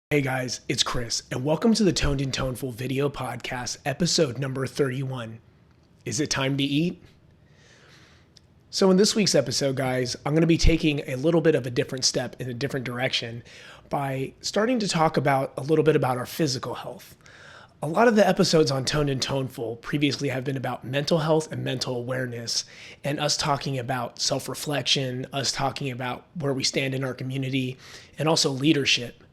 Hey guys, it's Chris, and welcome to the Toned and Toneful video podcast, episode number 31. Is it time to eat? So in this week's episode, guys, I'm going to be taking a little bit of a different step in a different direction by starting to talk about a little bit about our physical health. A lot of the episodes on Toned and Toneful previously have been about mental health and mental awareness, and us talking about self-reflection, us talking about where we stand in our community, and also leadership.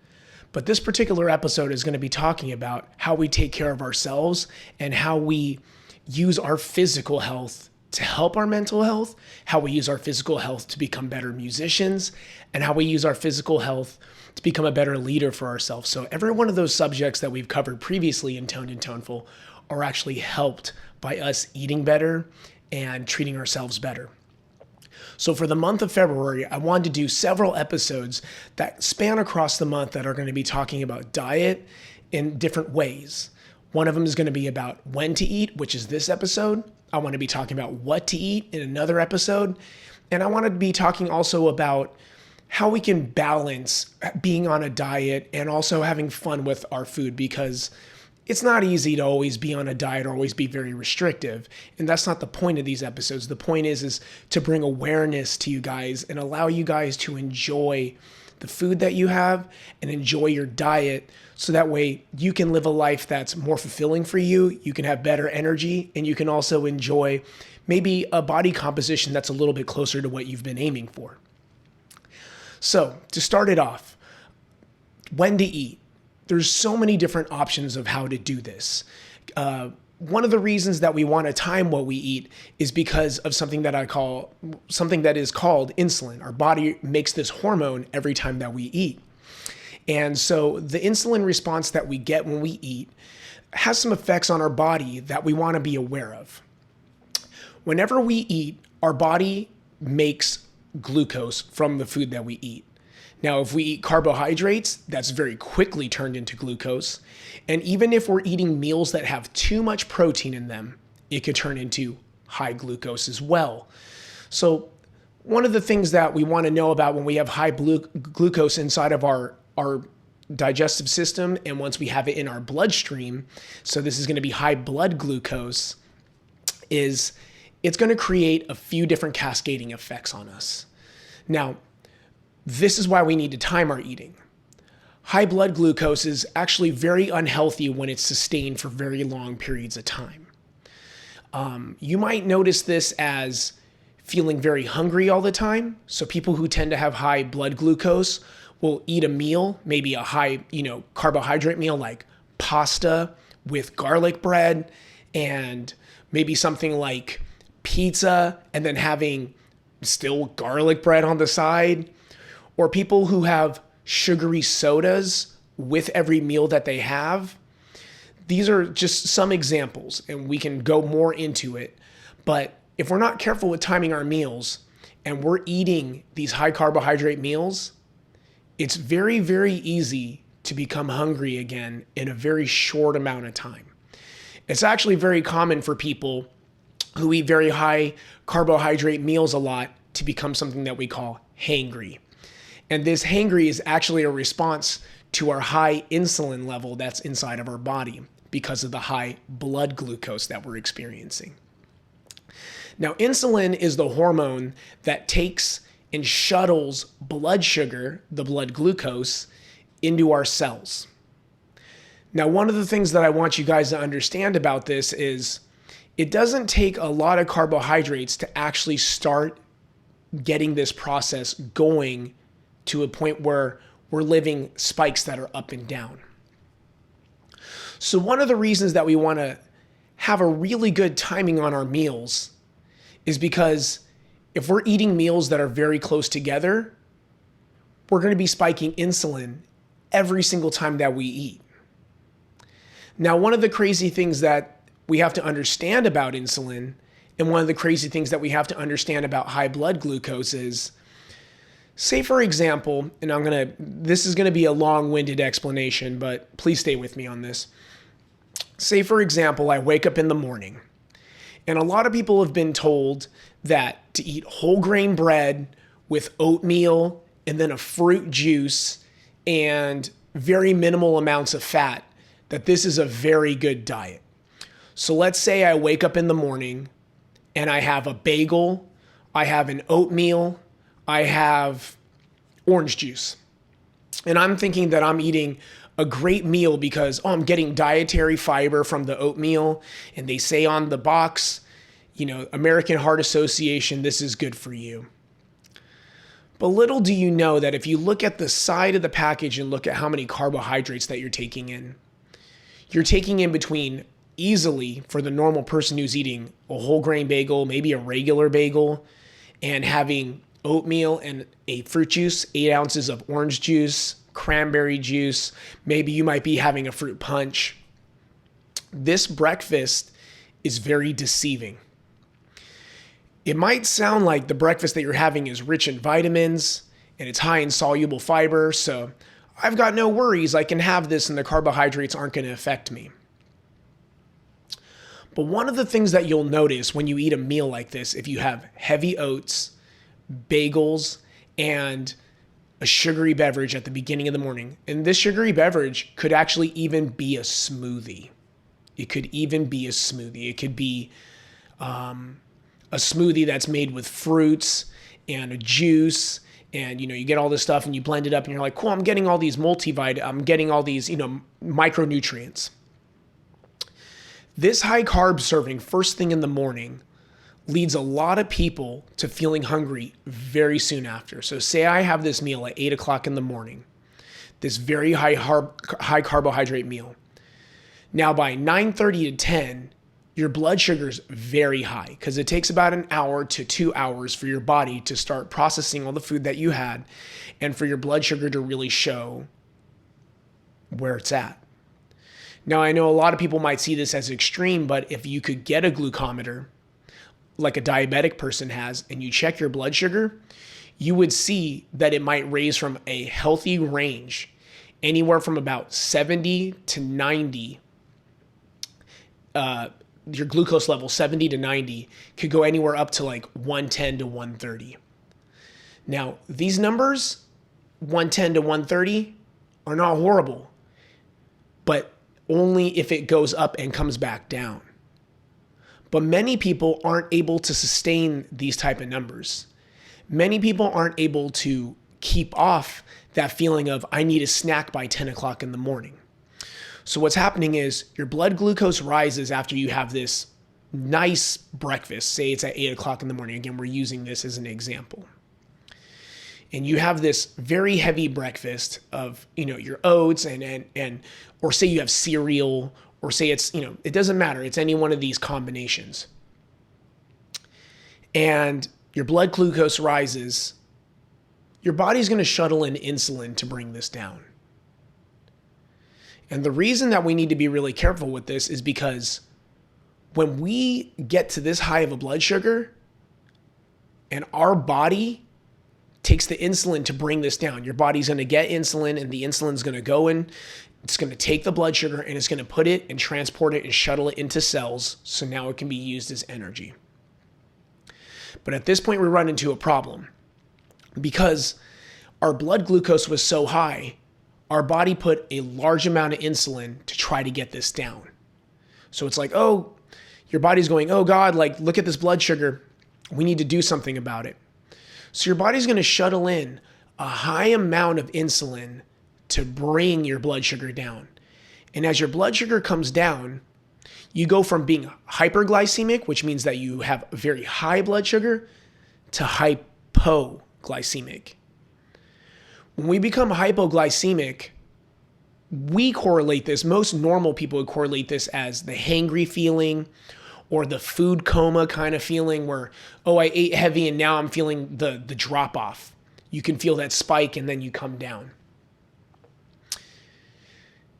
But this particular episode is going to be talking about how we take care of ourselves and how we use our physical health to help our mental health, how we use our physical health to become better musicians, and how we use our physical health to become a better leader for ourselves. So every one of those subjects that we've covered previously in Toned and Toneful are actually helped by us eating better and treating ourselves better. So for the month of February, I wanted to do several episodes that span across the month that are going to be talking about diet in different ways. One of them is going to be about when to eat, which is this episode. I want to be talking about what to eat in another episode. And I want to be talking also about how we can balance being on a diet and also having fun with our food, because it's not easy to always be on a diet or always be very restrictive. And that's not the point of these episodes. The point is to bring awareness to you guys and allow you guys to enjoy the food that you have and enjoy your diet, so that way you can live a life that's more fulfilling for you. You can have better energy, and you can also enjoy maybe a body composition that's a little bit closer to what you've been aiming for. So to start it off, when to eat. There's so many different options of how to do this. One of the reasons that we want to time what we eat is because of something that is called insulin. Our body makes this hormone every time that we eat. And so the insulin response that we get when we eat has some effects on our body that we want to be aware of. Whenever we eat, our body makes glucose from the food that we eat. Now, if we eat carbohydrates, that's very quickly turned into glucose. And even if we're eating meals that have too much protein in them, it could turn into high glucose as well. So one of the things that we want to know about when we have high glucose inside of our digestive system, and once we have it in our bloodstream, so this is going to be high blood glucose, is it's going to create a few different cascading effects on us. Now, this is why we need to time our eating. High blood glucose is actually very unhealthy when it's sustained for very long periods of time. You might notice this as feeling very hungry all the time. So people who tend to have high blood glucose will eat a meal, maybe a high, carbohydrate meal like pasta with garlic bread, and maybe something like pizza, and then having still garlic bread on the side. Or people who have sugary sodas with every meal that they have. These are just some examples, and we can go more into it. But if we're not careful with timing our meals and we're eating these high carbohydrate meals, it's very, very easy to become hungry again in a very short amount of time. It's actually very common for people who eat very high carbohydrate meals a lot to become something that we call hangry. And this hangry is actually a response to our high insulin level that's inside of our body because of the high blood glucose that we're experiencing. Now, insulin is the hormone that takes and shuttles blood sugar, the blood glucose, into our cells. Now, one of the things that I want you guys to understand about this is it doesn't take a lot of carbohydrates to actually start getting this process going to a point where we're living spikes that are up and down. So one of the reasons that we want to have a really good timing on our meals is because if we're eating meals that are very close together, we're going to be spiking insulin every single time that we eat. Now, one of the crazy things that we have to understand about insulin, and one of the crazy things that we have to understand about high blood glucose is, say for example, and this is going to be a long-winded explanation, but please stay with me on this. Say for example, I wake up in the morning, and a lot of people have been told that to eat whole grain bread with oatmeal and then a fruit juice and very minimal amounts of fat, that this is a very good diet. So let's say I wake up in the morning and I have a bagel, I have an oatmeal, I have orange juice. And I'm thinking that I'm eating a great meal because, I'm getting dietary fiber from the oatmeal. And they say on the box, American Heart Association, this is good for you. But little do you know that if you look at the side of the package and look at how many carbohydrates that you're taking in between easily, for the normal person who's eating a whole grain bagel, maybe a regular bagel, and having oatmeal and a fruit juice, 8 ounces of orange juice, cranberry juice, maybe you might be having a fruit punch. This breakfast is very deceiving. It might sound like the breakfast that you're having is rich in vitamins and it's high in soluble fiber, so I've got no worries. I can have this and the carbohydrates aren't going to affect me. But one of the things that you'll notice when you eat a meal like this, if you have heavy oats, bagels, and a sugary beverage at the beginning of the morning, and this sugary beverage could actually even be a smoothie. It could even be a smoothie. It could be a smoothie that's made with fruits and a juice, and you get all this stuff and you blend it up and you're like, cool, I'm getting all these I'm getting all these micronutrients. This high carb serving first thing in the morning leads a lot of people to feeling hungry very soon after. So say I have this meal at 8 o'clock in the morning, this very high carbohydrate meal. Now by 9:30 to 10, your blood sugar's very high because it takes about an hour to 2 hours for your body to start processing all the food that you had and for your blood sugar to really show where it's at. Now, I know a lot of people might see this as extreme, but if you could get a glucometer like a diabetic person has and you check your blood sugar, you would see that it might raise from a healthy range anywhere from about 70 to 90. Your glucose level, 70 to 90, could go anywhere up to like 110 to 130. Now, these numbers, 110 to 130, are not horrible, but only if it goes up and comes back down. But many people aren't able to sustain these type of numbers. Many people aren't able to keep off that feeling of, I need a snack by 10 o'clock in the morning. So what's happening is your blood glucose rises after you have this nice breakfast. Say it's at 8 o'clock in the morning. Again, we're using this as an example. And you have this very heavy breakfast of, your oats or say you have cereal, or say it's, it doesn't matter. It's any one of these combinations. And your blood glucose rises. Your body's going to shuttle in insulin to bring this down. And the reason that we need to be really careful with this is because when we get to this high of a blood sugar and our body takes the insulin to bring this down, your body's going to get insulin and the insulin's going to go in, it's going to take the blood sugar and it's going to put it and transport it and shuttle it into cells. So now it can be used as energy. But at this point, we run into a problem because our blood glucose was so high, our body put a large amount of insulin to try to get this down. So it's like, your body's going, oh God, look at this blood sugar. We need to do something about it. So your body's going to shuttle in a high amount of insulin to bring your blood sugar down. And as your blood sugar comes down, you go from being hyperglycemic, which means that you have very high blood sugar, to hypoglycemic. When we become hypoglycemic, we correlate this, most normal people would correlate this as the hangry feeling or the food coma kind of feeling where, I ate heavy and now I'm feeling the drop off. You can feel that spike and then you come down.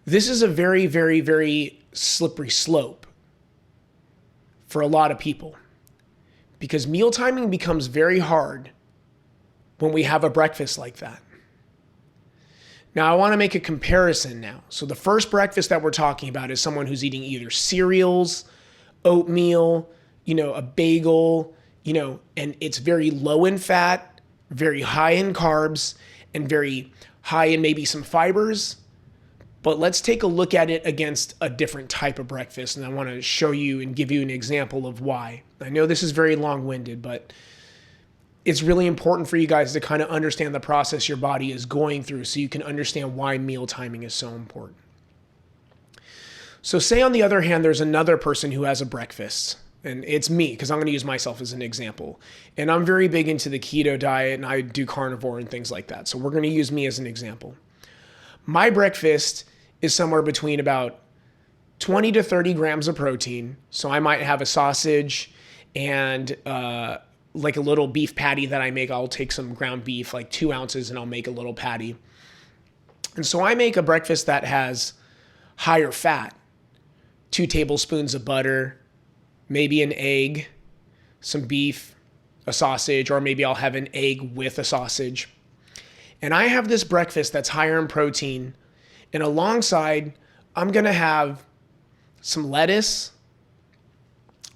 This is a very, very, very slippery slope for a lot of people because meal timing becomes very hard when we have a breakfast like that. Now, I want to make a comparison now. So the first breakfast that we're talking about is someone who's eating either cereals, oatmeal, a bagel, and it's very low in fat, very high in carbs, and very high in maybe some fibers. But let's take a look at it against a different type of breakfast. And I want to show you and give you an example of why. I know this is very long-winded, but it's really important for you guys to kind of understand the process your body is going through so you can understand why meal timing is so important. So say on the other hand, there's another person who has a breakfast, and it's me because I'm going to use myself as an example. And I'm very big into the keto diet and I do carnivore and things like that. So we're going to use me as an example. My breakfast is somewhere between about 20 to 30 grams of protein. So I might have a sausage and like a little beef patty that I make. I'll take some ground beef, like 2 ounces, and I'll make a little patty. And so I make a breakfast that has higher fat, 2 tablespoons of butter, maybe an egg, some beef, a sausage, or maybe I'll have an egg with a sausage. And I have this breakfast that's higher in protein. And alongside, I'm going to have some lettuce,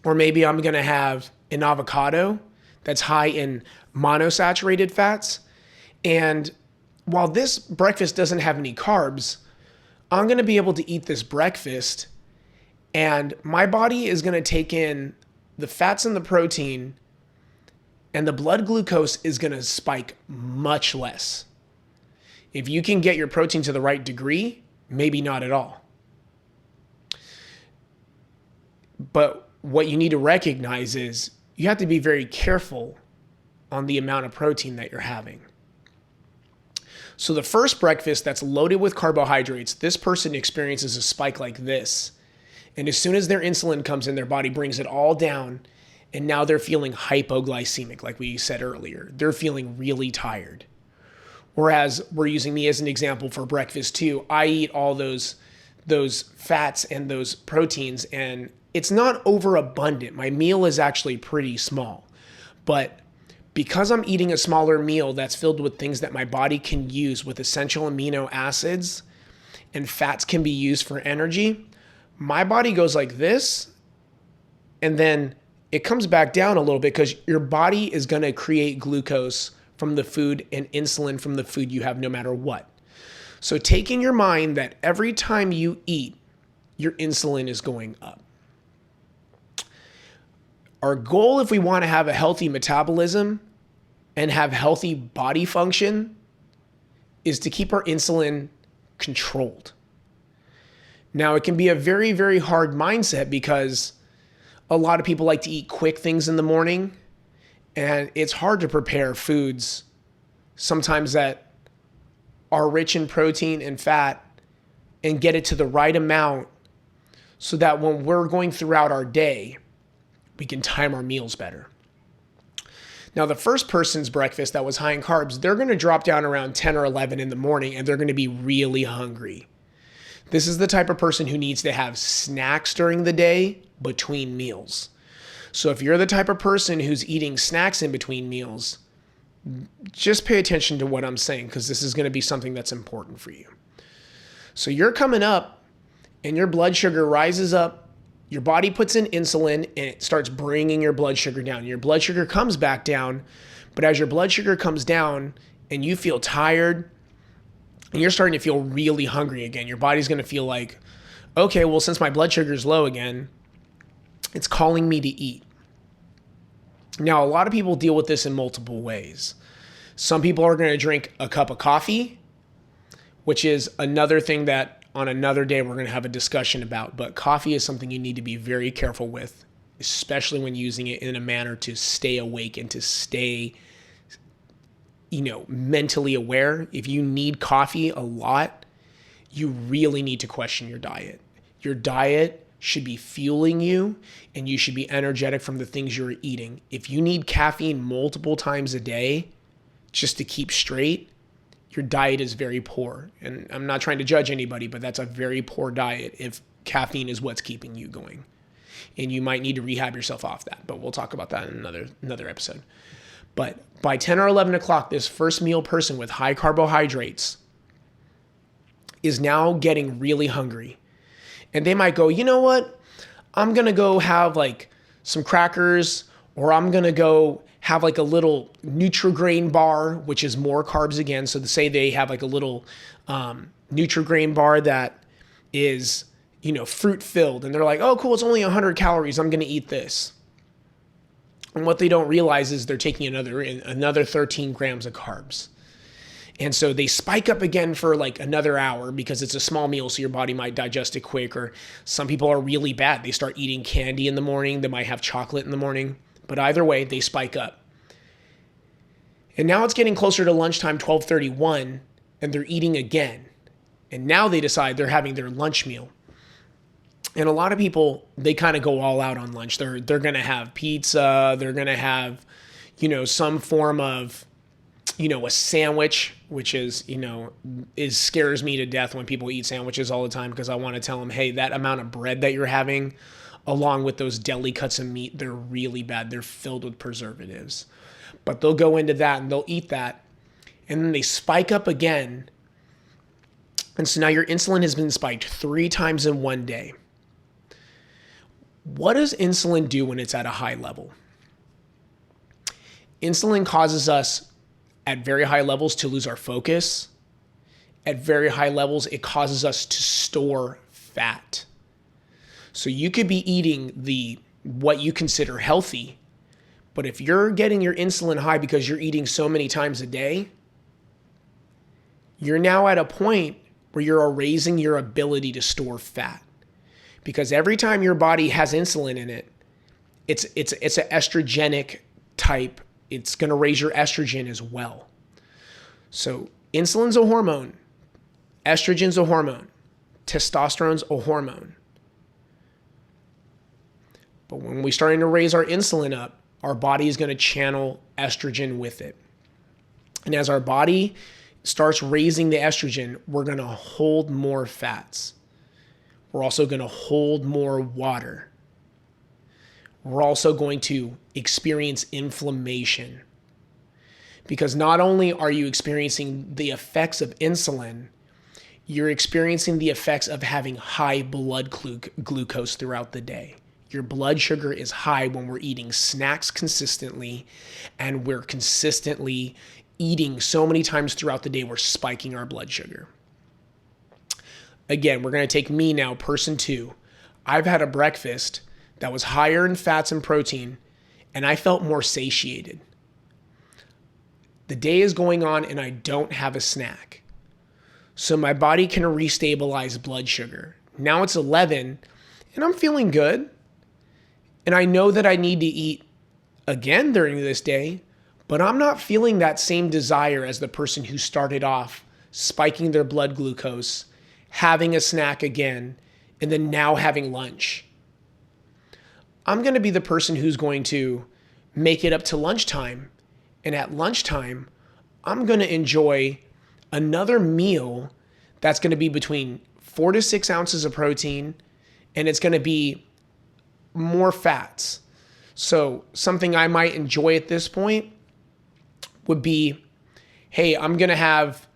or maybe I'm going to have an avocado that's high in monosaturated fats. And while this breakfast doesn't have any carbs, I'm going to be able to eat this breakfast and my body is going to take in the fats and the protein, and the blood glucose is going to spike much less. If you can get your protein to the right degree, maybe not at all. But what you need to recognize is you have to be very careful on the amount of protein that you're having. So the first breakfast that's loaded with carbohydrates, this person experiences a spike like this. And as soon as their insulin comes in, their body brings it all down. And now they're feeling hypoglycemic, like we said earlier. They're feeling really tired. Whereas we're using me as an example for breakfast too. I eat all those fats and those proteins, and it's not overabundant. My meal is actually pretty small. But because I'm eating a smaller meal that's filled with things that my body can use with essential amino acids, and fats can be used for energy, my body goes like this, and then it comes back down a little bit because your body is going to create glucose from the food and insulin from the food you have no matter what. So take in your mind that every time you eat, your insulin is going up. Our goal, if we want to have a healthy metabolism and have healthy body function, is to keep our insulin controlled. Now, it can be a very, very hard mindset because a lot of people like to eat quick things in the morning, and it's hard to prepare foods sometimes that are rich in protein and fat and get it to the right amount so that when we're going throughout our day, we can time our meals better. Now, the first person's breakfast that was high in carbs, they're going to drop down around 10 or 11 in the morning, and they're going to be really hungry. This is the type of person who needs to have snacks during the day between meals. So if you're the type of person who's eating snacks in between meals, just pay attention to what I'm saying, because this is going to be something that's important for you. So you're coming up and your blood sugar rises up, your body puts in insulin and it starts bringing your blood sugar down. Your blood sugar comes back down, but as your blood sugar comes down and you feel tired, and you're starting to feel really hungry again, your body's going to feel like, okay, well, since my blood sugar is low again, it's calling me to eat. Now, a lot of people deal with this in multiple ways. Some people are going to drink a cup of coffee, which is another thing that on another day we're going to have a discussion about. But coffee is something you need to be very careful with, especially when using it in a manner to stay awake and to stay mentally aware. If you need coffee a lot, you really need to question your diet. Your diet should be fueling you, and you should be energetic from the things you're eating. If you need caffeine multiple times a day just to keep straight, your diet is very poor. And I'm not trying to judge anybody, but that's a very poor diet if caffeine is what's keeping you going. And you might need to rehab yourself off that, but we'll talk about that in another episode. But by 10 or 11 o'clock, this first meal person with high carbohydrates is now getting really hungry. And they might go, you know what? I'm going to go have like some crackers Or I'm going to go have like a little Nutri-Grain bar, which is more carbs again. So to say they have like a little Nutri-Grain bar that is, fruit filled. And they're like, oh, cool, it's only 100 calories. I'm going to eat this. And what they don't realize is they're taking another 13 grams of carbs. And so they spike up again for like another hour because it's a small meal, so your body might digest it quick. Or some people are really bad. They start eating candy in the morning. They might have chocolate in the morning. But either way, they spike up. And now it's getting closer to lunchtime, 12:31, and they're eating again. And now they decide they're having their lunch meal. And a lot of people, they kind of go all out on lunch. They're going to have pizza. They're going to have, some form of, a sandwich, which is, scares me to death when people eat sandwiches all the time, because I want to tell them, hey, that amount of bread that you're having, along with those deli cuts of meat, they're really bad. They're filled with preservatives. But they'll go into that and they'll eat that. And then they spike up again. And so now your insulin has been spiked 3 times in one day. What does insulin do when it's at a high level? Insulin causes us at very high levels to lose our focus. At very high levels, it causes us to store fat. So you could be eating what you consider healthy, but if you're getting your insulin high because you're eating so many times a day, you're now at a point where you're erasing your ability to store fat. Because every time your body has insulin in it, it's an estrogenic type. It's going to raise your estrogen as well. So insulin's a hormone. Estrogen's a hormone. Testosterone's a hormone. But when we're starting to raise our insulin up, our body is going to channel estrogen with it. And as our body starts raising the estrogen, we're going to hold more fats. We're also going to hold more water. We're also going to experience inflammation. Because not only are you experiencing the effects of insulin, you're experiencing the effects of having high blood glucose throughout the day. Your blood sugar is high when we're eating snacks consistently, and we're consistently eating so many times throughout the day, we're spiking our blood sugar. Again, we're going to take me now, person 2. I've had a breakfast that was higher in fats and protein, and I felt more satiated. The day is going on and I don't have a snack. So my body can restabilize blood sugar. Now it's 11 and I'm feeling good. And I know that I need to eat again during this day, but I'm not feeling that same desire as the person who started off spiking their blood glucose, having a snack again, and then now having lunch. I'm going to be the person who's going to make it up to lunchtime. And at lunchtime, I'm going to enjoy another meal that's going to be between 4 to 6 ounces of protein, and it's going to be more fats. So something I might enjoy at this point would be, hey, I'm going to have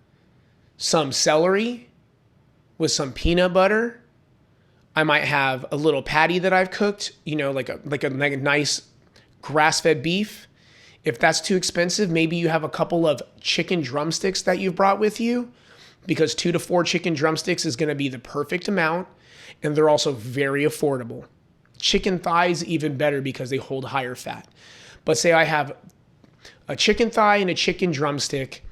some celery with some peanut butter. I might have a little patty that I've cooked, like a nice grass-fed beef. If that's too expensive, maybe you have a couple of chicken drumsticks that you've brought with you, because 2 to 4 chicken drumsticks is going to be the perfect amount, and they're also very affordable. Chicken thighs even better because they hold higher fat. But say I have a chicken thigh and a chicken drumstick,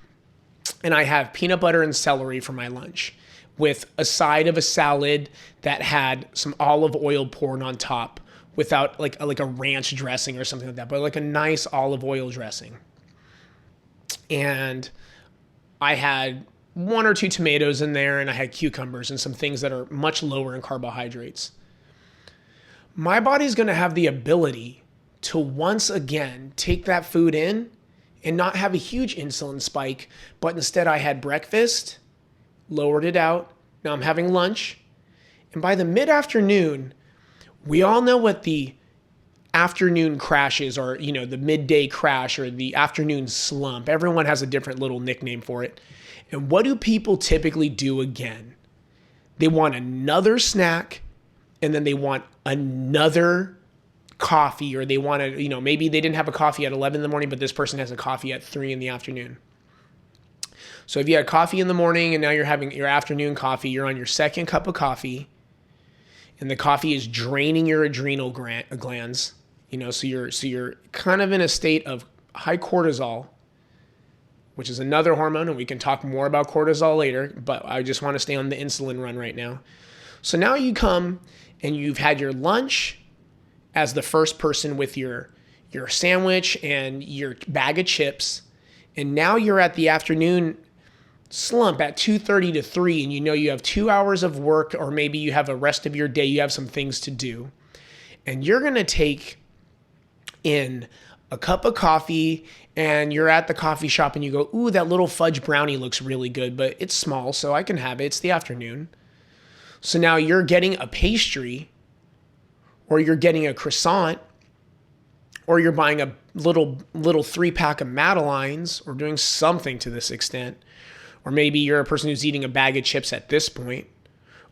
and I have peanut butter and celery for my lunch, with a side of a salad that had some olive oil poured on top, without like a ranch dressing or something like that, but like a nice olive oil dressing. And I had 1 or 2 tomatoes in there, and I had cucumbers and some things that are much lower in carbohydrates. My body's going to have the ability to once again take that food in and not have a huge insulin spike, but instead I had breakfast, lowered it out. Now I'm having lunch. And by the mid-afternoon, we all know what the afternoon crash is, or, the midday crash or the afternoon slump. Everyone has a different little nickname for it. And what do people typically do again? They want another snack, and then they want another coffee, or they want to, maybe they didn't have a coffee at 11 in the morning, but this person has a coffee at 3 in the afternoon. So if you had coffee in the morning and now you're having your afternoon coffee, you're on your second cup of coffee, and the coffee is draining your adrenal glands, so you're kind of in a state of high cortisol, which is another hormone, and we can talk more about cortisol later, but I just want to stay on the insulin run right now. So now you come and you've had your lunch as the first person with your sandwich and your bag of chips, and now you're at the afternoon slump at 2:30 to 3, and you have 2 hours of work, or maybe you have a rest of your day, you have some things to do, and you're going to take in a cup of coffee, and you're at the coffee shop and you go, ooh, that little fudge brownie looks really good, but it's small, so I can have it. It's the afternoon. So now you're getting a pastry, or you're getting a croissant, or you're buying a little 3-pack of Madeleines, or doing something to this extent. Or maybe you're a person who's eating a bag of chips at this point,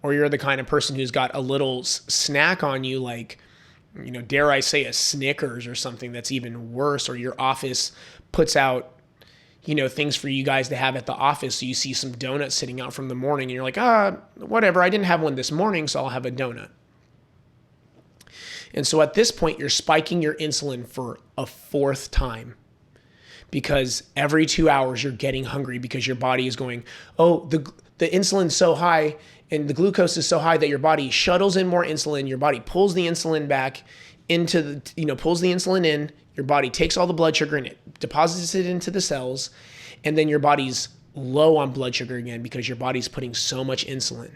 or you're the kind of person who's got a little snack on you, like, dare I say a Snickers or something that's even worse, or your office puts out, things for you guys to have at the office. So you see some donuts sitting out from the morning and you're like, whatever, I didn't have one this morning, so I'll have a donut. And so at this point, you're spiking your insulin for a 4th time, because every 2 hours you're getting hungry, because your body is going, oh, the insulin's so high and the glucose is so high that your body shuttles in more insulin. Your body pulls the insulin back into pulls the insulin in. Your body takes all the blood sugar and it deposits it into the cells. And then your body's low on blood sugar again, because your body's putting so much insulin.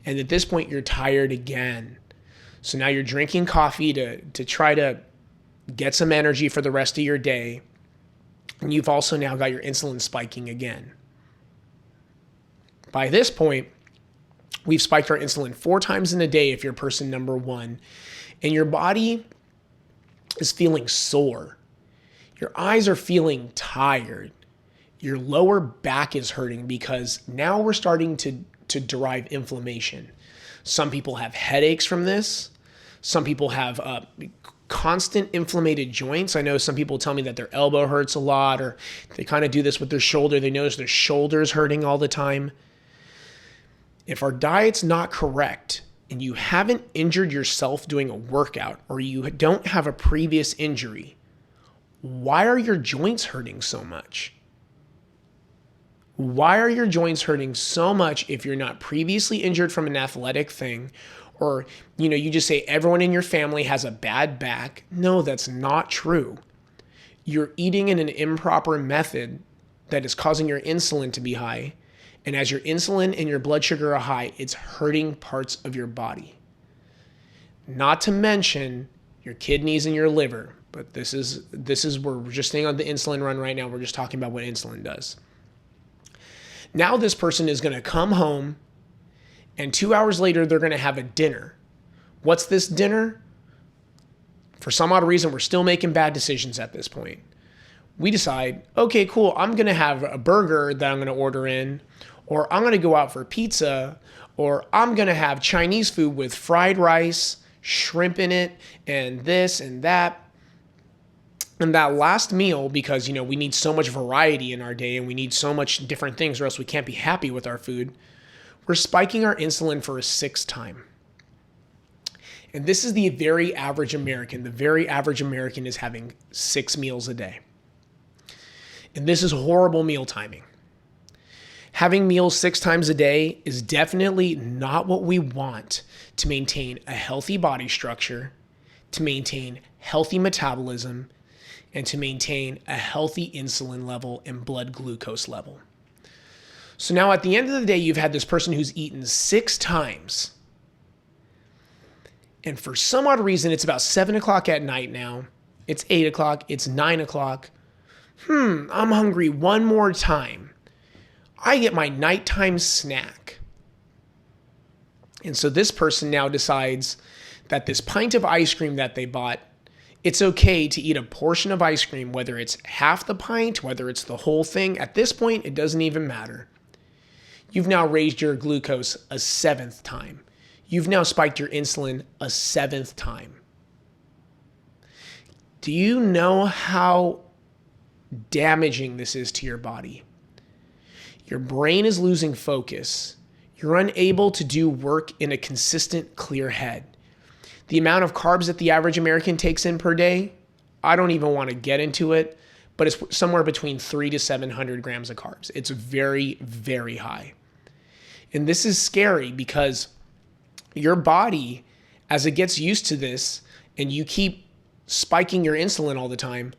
And at this point, you're tired again. So now you're drinking coffee to try to get some energy for the rest of your day. And you've also now got your insulin spiking again. By this point, we've spiked our insulin 4 times in a day if you're person number 1. And your body is feeling sore. Your eyes are feeling tired. Your lower back is hurting, because now we're starting to derive inflammation. Some people have headaches from this. Some people have constant inflamed joints. I know some people tell me that their elbow hurts a lot, or they kind of do this with their shoulder. They notice their shoulders hurting all the time. If our diet's not correct and you haven't injured yourself doing a workout, or you don't have a previous injury, why are your joints hurting so much? Why are your joints hurting so much if you're not previously injured from an athletic thing? Or, you just say everyone in your family has a bad back. No, that's not true. You're eating in an improper method that is causing your insulin to be high. And as your insulin and your blood sugar are high, it's hurting parts of your body. Not to mention your kidneys and your liver. But this is where we're just staying on the insulin run right now. We're just talking about what insulin does. Now this person is going to come home, and 2 hours later, they're going to have a dinner. What's this dinner? For some odd reason, we're still making bad decisions at this point. We decide, okay, cool, I'm going to have a burger that I'm going to order in, or I'm going to go out for pizza, or I'm going to have Chinese food with fried rice, shrimp in it, and this and that. And that last meal, because, we need so much variety in our day and we need so much different things, or else we can't be happy with our food, we're spiking our insulin for a 6th time. And this is the very average American. The very average American is having 6 meals a day. And this is horrible meal timing. Having meals 6 times a day is definitely not what we want to maintain a healthy body structure, to maintain healthy metabolism, and to maintain a healthy insulin level and blood glucose level. So now at the end of the day, you've had this person who's eaten 6 times. And for some odd reason, it's about 7 o'clock at night now. It's 8 o'clock. It's 9 o'clock. I'm hungry one more time. I get my nighttime snack. And so this person now decides that this pint of ice cream that they bought, it's okay to eat a portion of ice cream, whether it's half the pint, whether it's the whole thing. At this point, it doesn't even matter. You've now raised your glucose a 7th time. You've now spiked your insulin a 7th time. Do you know how damaging this is to your body? Your brain is losing focus. You're unable to do work in a consistent, clear head. The amount of carbs that the average American takes in per day, I don't even want to get into it, but it's somewhere between 300 to 700 grams of carbs. It's very, very high. And this is scary because your body, as it gets used to this and you keep spiking your insulin all the time,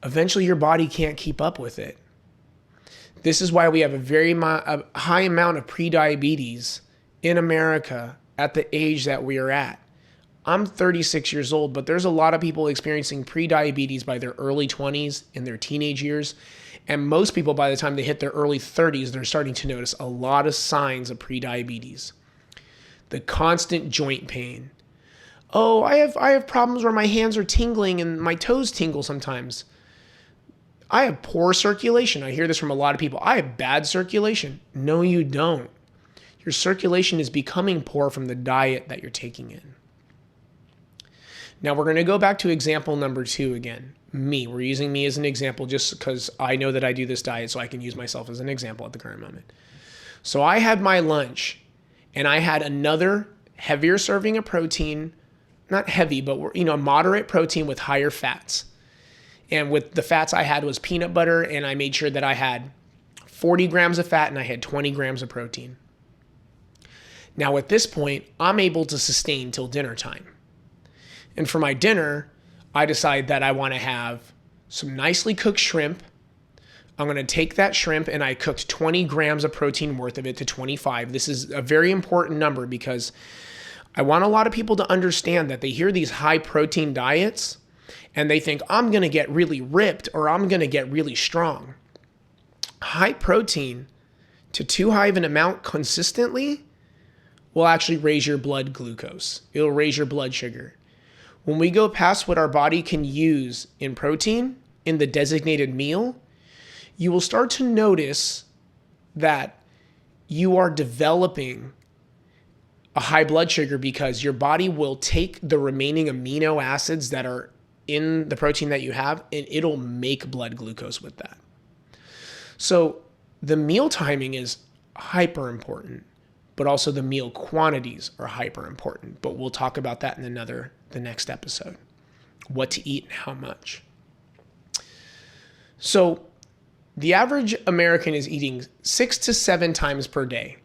eventually your body can't keep up with it. This is why we have a high amount of prediabetes in America at the age that we are at. I'm 36 years old, but there's a lot of people experiencing prediabetes by their early 20s, in their teenage years. And most people, by the time they hit their early 30s, they're starting to notice a lot of signs of prediabetes. The constant joint pain. Oh, I have problems where my hands are tingling and my toes tingle sometimes. I have poor circulation. I hear this from a lot of people. I have bad circulation. No, you don't. Your circulation is becoming poor from the diet that you're taking in. Now we're going to go back to example number 2 again. Me. We're using me as an example just because I know that I do this diet, so I can use myself as an example at the current moment. So I had my lunch and I had another heavier serving of protein, not heavy, but moderate protein with higher fats. And with the fats I had was peanut butter, and I made sure that I had 40 grams of fat and I had 20 grams of protein. Now at this point, I'm able to sustain till dinner time. And for my dinner, I decide that I want to have some nicely cooked shrimp. I'm going to take that shrimp and I cooked 20 grams of protein worth of it to 25. This is a very important number because I want a lot of people to understand that they hear these high protein diets and they think, I'm going to get really ripped or I'm going to get really strong. High protein to too high of an amount consistently will actually raise your blood glucose. It'll raise your blood sugar. When we go past what our body can use in protein in the designated meal, you will start to notice that you are developing a high blood sugar because your body will take the remaining amino acids that are in the protein that you have, and it'll make blood glucose with that. So the meal timing is hyper important, but also the meal quantities are hyper important. But we'll talk about that in the next episode. What to eat and how much. So the average American is eating 6 to 7 times per day.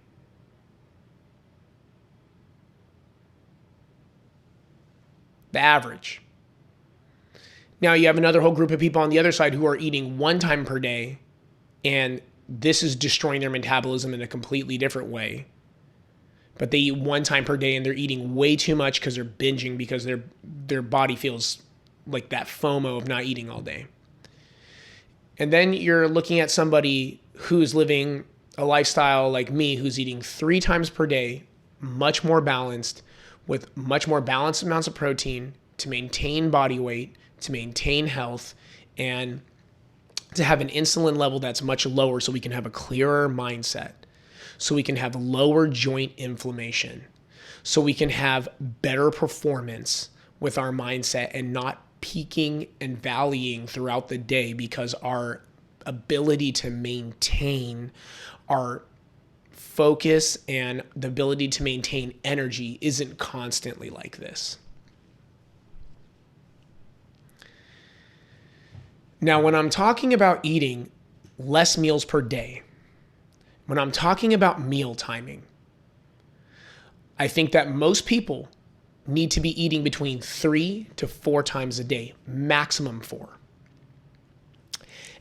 The average. Now you have another whole group of people on the other side who are eating 1 time per day, and this is destroying their metabolism in a completely different way. But they eat 1 time per day and they're eating way too much because they're binging because their body feels like that FOMO of not eating all day. And then you're looking at somebody who's living a lifestyle like me, who's eating 3 times per day, much more balanced, with much more balanced amounts of protein to maintain body weight, to maintain health, and to have an insulin level that's much lower so we can have a clearer mindset, so we can have lower joint inflammation, so we can have better performance with our mindset and not peaking and valleying throughout the day because our ability to maintain our focus and the ability to maintain energy isn't constantly like this. Now, when I'm talking about eating less meals per day, when I'm talking about meal timing, I think that most people need to be eating between 3 to 4 times a day, maximum 4.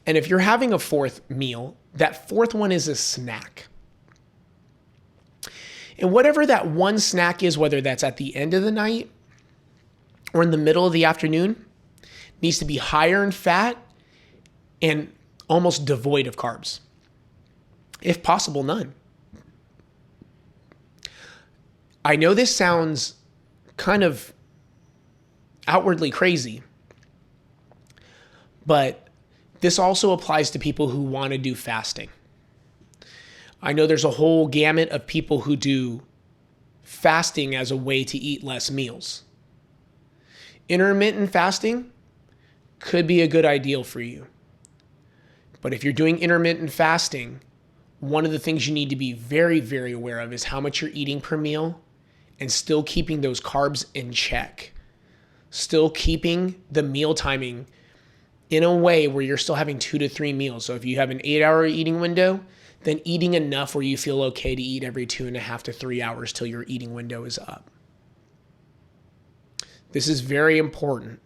And if you're having a 4th meal, that 4th one is a snack. And whatever that one snack is, whether that's at the end of the night or in the middle of the afternoon, needs to be higher in fat and almost devoid of carbs. If possible, none. I know this sounds kind of outwardly crazy, but this also applies to people who want to do fasting. I know there's a whole gamut of people who do fasting as a way to eat less meals. Intermittent fasting could be a good ideal for you. But if you're doing intermittent fasting, one of the things you need to be very, very aware of is how much you're eating per meal and still keeping those carbs in check. Still keeping the meal timing in a way where you're still having 2 to 3 meals. So if you have an 8-hour eating window, then eating enough where you feel okay to eat every 2.5 to 3 hours till your eating window is up. This is very important.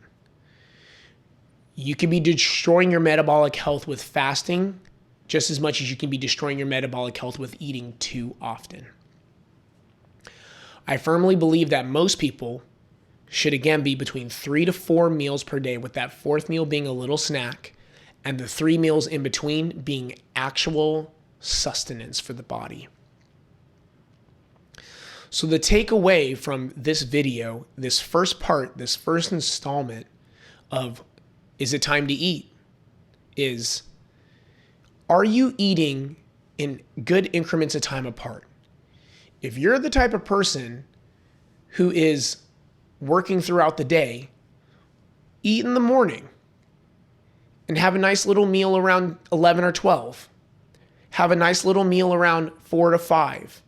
You can be destroying your metabolic health with fasting just as much as you can be destroying your metabolic health with eating too often. I firmly believe that most people should again be between 3 to 4 meals per day, with that fourth meal being a little snack and the 3 meals in between being actual sustenance for the body. So the takeaway from this video, this first part, this first installment of is it time to eat, is are you eating in good increments of time apart? If you're the type of person who is working throughout the day, eat in the morning and have a nice little meal around 11 or 12. Have a nice little meal around 4 to 5.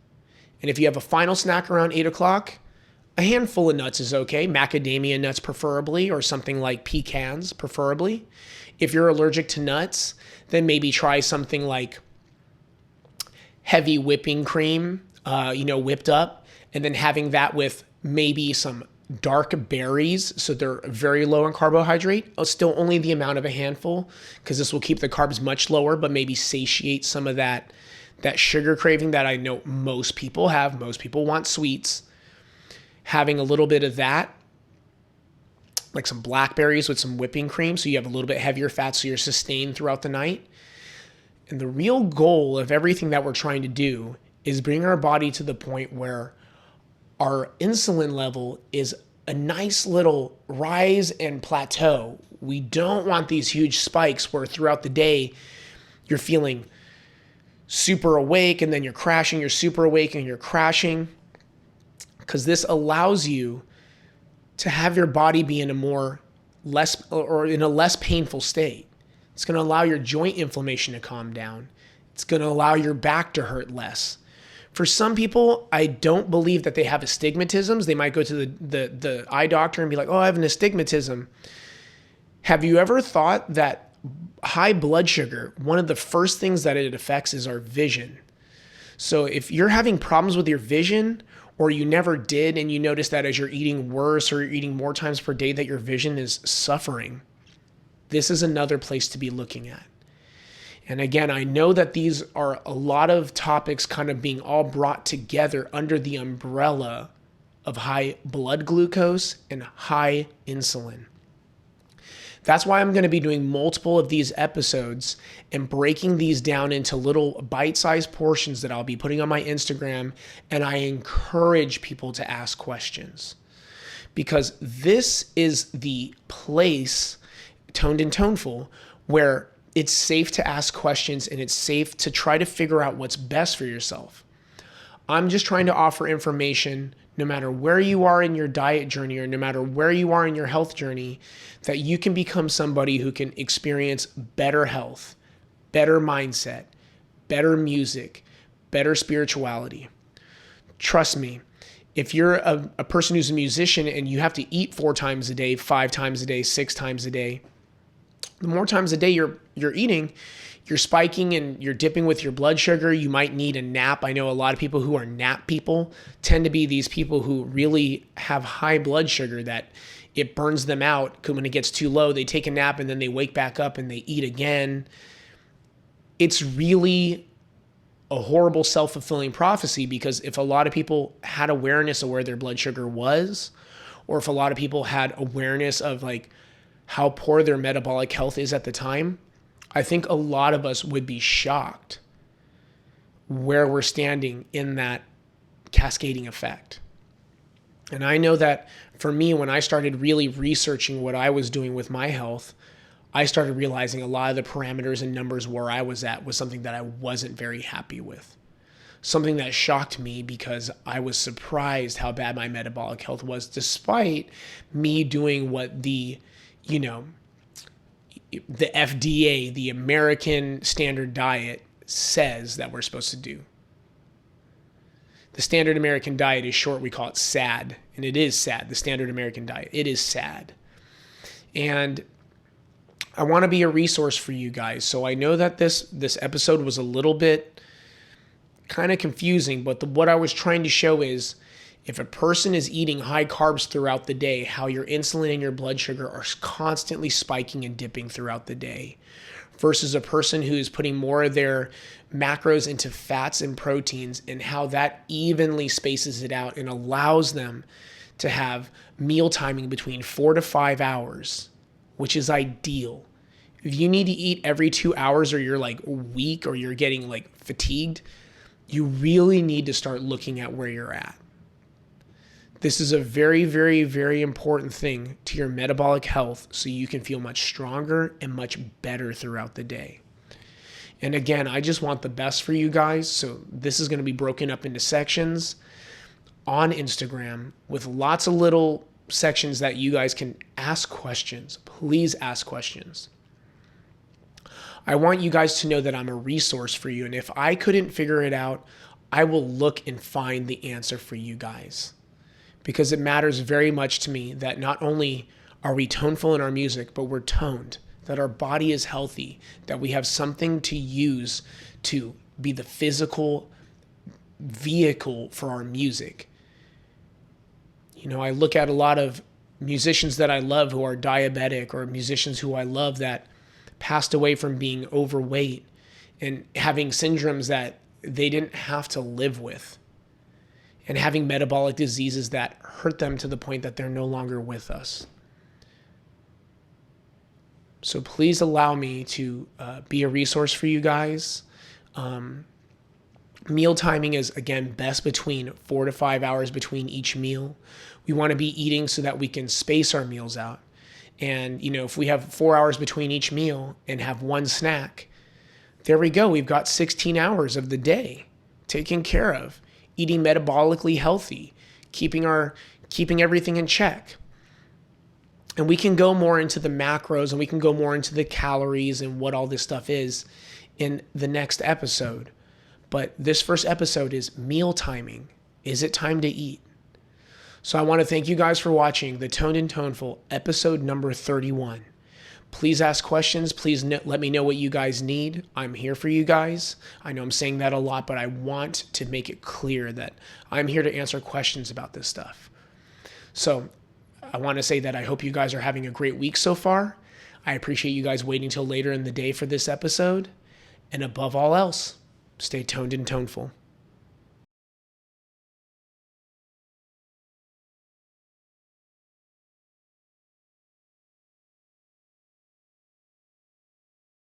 And if you have a final snack around 8 o'clock, a handful of nuts is okay. Macadamia nuts preferably, or something like pecans preferably. If you're allergic to nuts, then maybe try something like heavy whipping cream, whipped up, and then having that with maybe some dark berries, so they're very low in carbohydrate. Still only the amount of a handful, because this will keep the carbs much lower, but maybe satiate some of that sugar craving that I know most people have. Most people want sweets. Having a little bit of that, like some blackberries with some whipping cream, so you have a little bit heavier fat, so you're sustained throughout the night. And the real goal of everything that we're trying to do is bring our body to the point where our insulin level is a nice little rise and plateau. We don't want these huge spikes where throughout the day you're feeling super awake and then you're crashing, you're super awake and you're crashing, because this allows you to have your body be in a less painful state. It's going to allow your joint inflammation to calm down. It's going to allow your back to hurt less. For some people, I don't believe that they have astigmatisms. They might go to the eye doctor and be like, oh, I have an astigmatism. Have you ever thought that high blood sugar, one of the first things that it affects is our vision? So if you're having problems with your vision, or you never did, and you notice that as you're eating worse or you're eating more times per day that your vision is suffering, this is another place to be looking at. And again, I know that these are a lot of topics kind of being all brought together under the umbrella of high blood glucose and high insulin. That's why I'm going to be doing multiple of these episodes and breaking these down into little bite-sized portions that I'll be putting on my Instagram, and I encourage people to ask questions, because this is the place, Toned and Toneful, where it's safe to ask questions and it's safe to try to figure out what's best for yourself. I'm just trying to offer information, no matter where you are in your diet journey or no matter where you are in your health journey, that you can become somebody who can experience better health, better mindset, better music, better spirituality. Trust me, if you're a person who's a musician and you have to eat 4 times a day, 5 times a day, 6 times a day, the more times a day you're eating, you're spiking and you're dipping with your blood sugar. You might need a nap. I know a lot of people who are nap people tend to be these people who really have high blood sugar that it burns them out, because when it gets too low, they take a nap and then they wake back up and they eat again. It's really a horrible self-fulfilling prophecy, because if a lot of people had awareness of where their blood sugar was, or if a lot of people had awareness of like how poor their metabolic health is at the time, I think a lot of us would be shocked where we're standing in that cascading effect. And I know that for me, when I started really researching what I was doing with my health, I started realizing a lot of the parameters and numbers where I was at was something that I wasn't very happy with. Something that shocked me, because I was surprised how bad my metabolic health was, despite me doing what the the FDA, the American Standard Diet, says that we're supposed to do. The Standard American Diet is short. We call it SAD. And it is SAD, the Standard American Diet. It is SAD. And I want to be a resource for you guys. So I know that this episode was a little bit kind of confusing, but what I was trying to show is if a person is eating high carbs throughout the day, how your insulin and your blood sugar are constantly spiking and dipping throughout the day, versus a person who is putting more of their macros into fats and proteins, and how that evenly spaces it out and allows them to have meal timing between 4 to 5 hours, which is ideal. If you need to eat every 2 hours or you're like weak or you're getting like fatigued, you really need to start looking at where you're at. This is a very, very, very important thing to your metabolic health so you can feel much stronger and much better throughout the day. And again, I just want the best for you guys. So this is going to be broken up into sections on Instagram with lots of little sections that you guys can ask questions. Please ask questions. I want you guys to know that I'm a resource for you. And if I couldn't figure it out, I will look and find the answer for you guys. Because it matters very much to me that not only are we toneful in our music, but we're toned, that our body is healthy, that we have something to use to be the physical vehicle for our music. You know, I look at a lot of musicians that I love who are diabetic, or musicians who I love that passed away from being overweight and having syndromes that they didn't have to live with, and having metabolic diseases that hurt them to the point that they're no longer with us. So please allow me to be a resource for you guys. Meal timing is, again, best between 4 to 5 hours between each meal. We want to be eating so that we can space our meals out. And, you know, if we have 4 hours between each meal and have one snack, there we go. We've got 16 hours of the day taken care of. Eating metabolically healthy, keeping everything in check. And we can go more into the macros and we can go more into the calories and what all this stuff is in the next episode. But this first episode is meal timing. Is it time to eat? So I want to thank you guys for watching the Toned and Toneful episode number 31. Please ask questions. Please let me know what you guys need. I'm here for you guys. I know I'm saying that a lot, but I want to make it clear that I'm here to answer questions about this stuff. So I want to say that I hope you guys are having a great week so far. I appreciate you guys waiting till later in the day for this episode. And above all else, stay toned and toneful.